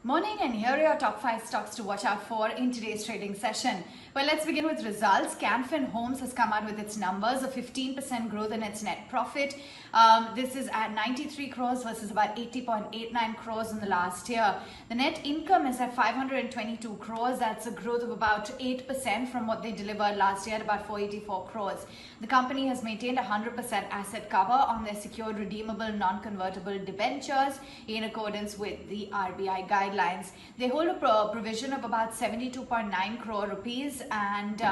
Morning, and here are your top 5 stocks to watch out for in today's trading session. Well, let's begin with results. Can Fin Homes has come out with its numbers, a 15% growth in its net profit. This is at 93 crores versus about 80.89 crores in the last year. The net income is at 522 crores. That's a growth of about 8% from what they delivered last year at about 484 crores. The company has maintained 100% asset cover on their secured redeemable non-convertible debentures in accordance with the RBI guidelines. They hold a provision of about 72.9 crore rupees, and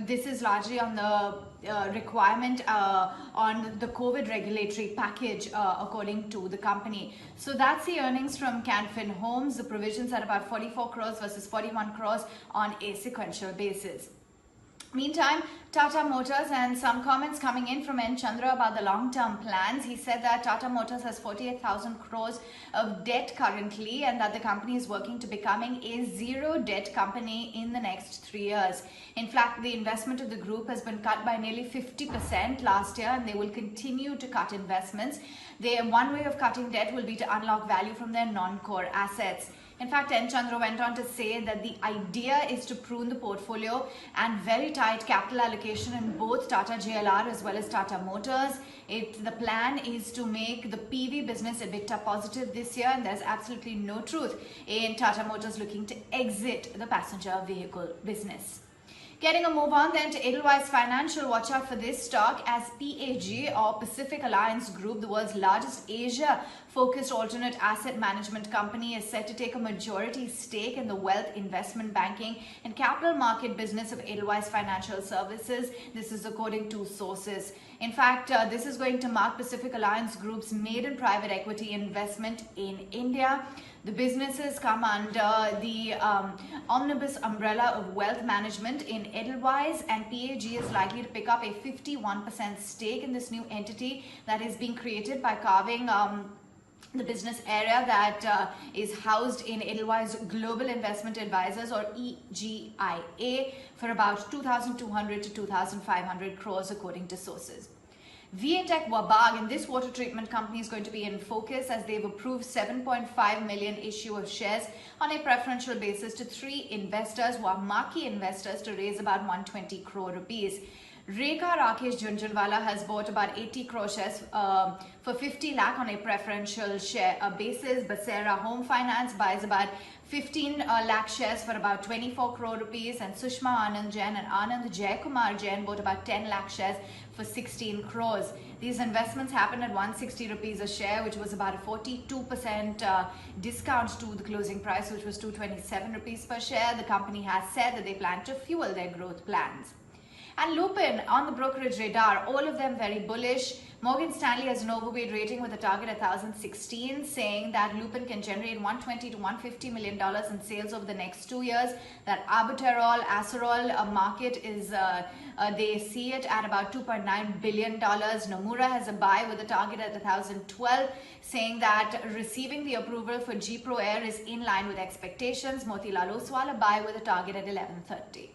this is largely on the requirement on the COVID regulatory package according to the company. So that's the earnings from Can Fin Homes. The provisions are about 44 crores versus 41 crores on a sequential basis. Meantime, Tata Motors, and some comments coming in from N. Chandra about the long-term plans. He said that Tata Motors has 48,000 crores of debt currently, and that the company is working to becoming a zero debt company in the next 3 years. In fact, the investment of the group has been cut by nearly 50% last year, and they will continue to cut investments. One way of cutting debt will be to unlock value from their non-core assets. In fact, N. Chandra went on to say that the idea is to prune the portfolio and very tight capital allocation in both Tata JLR as well as Tata Motors. The plan is to make the PV business EBITDA positive this year, and there's absolutely no truth in Tata Motors looking to exit the passenger vehicle business. Getting a move on then to Edelweiss Financial. Watch out for this stock as PAG, or Pacific Alliance Group, the world's largest Asia-focused alternate asset management company, is set to take a majority stake in the wealth investment banking and capital market business of Edelweiss Financial Services. This is according to sources. In fact, this is going to mark Pacific Alliance Group's maiden private equity investment in India. The businesses come under the omnibus umbrella of wealth management in Edelweiss, and PAG is likely to pick up a 51% stake in this new entity that is being created by carving the business area that is housed in Edelweiss Global Investment Advisors, or EGIA, for about 2,200 to 2,500 crores according to sources. Viatec Wabag, and this water treatment company, is going to be in focus as they've approved 7.5 million issue of shares on a preferential basis to 3 investors who are marquee investors to raise about 120 crore rupees. Rekha Rakesh Jhunjhunwala has bought about 80 crore shares for 50 lakh on a preferential share basis. Basera Home Finance buys about 15 lakh shares for about 24 crore rupees, and Sushma Anand Jain and Anand Jaikumar Jain bought about 10 lakh shares for 16 crores. These investments happened at 160 rupees a share, which was about a 42% discount to the closing price, which was 227 rupees per share. The company has said that they plan to fuel their growth plans. And Lupin on the brokerage radar, all of them very bullish. Morgan Stanley has an overweight rating with a target at 1,016, saying that Lupin can generate $120 to $150 million in sales over the next 2 years. That Albuterol, Acerol market is, they see it at about $2.9 billion. Nomura has a buy with a target at 1,012, saying that receiving the approval for G Pro Air is in line with expectations. Motilal Oswal a buy with a target at 1,130.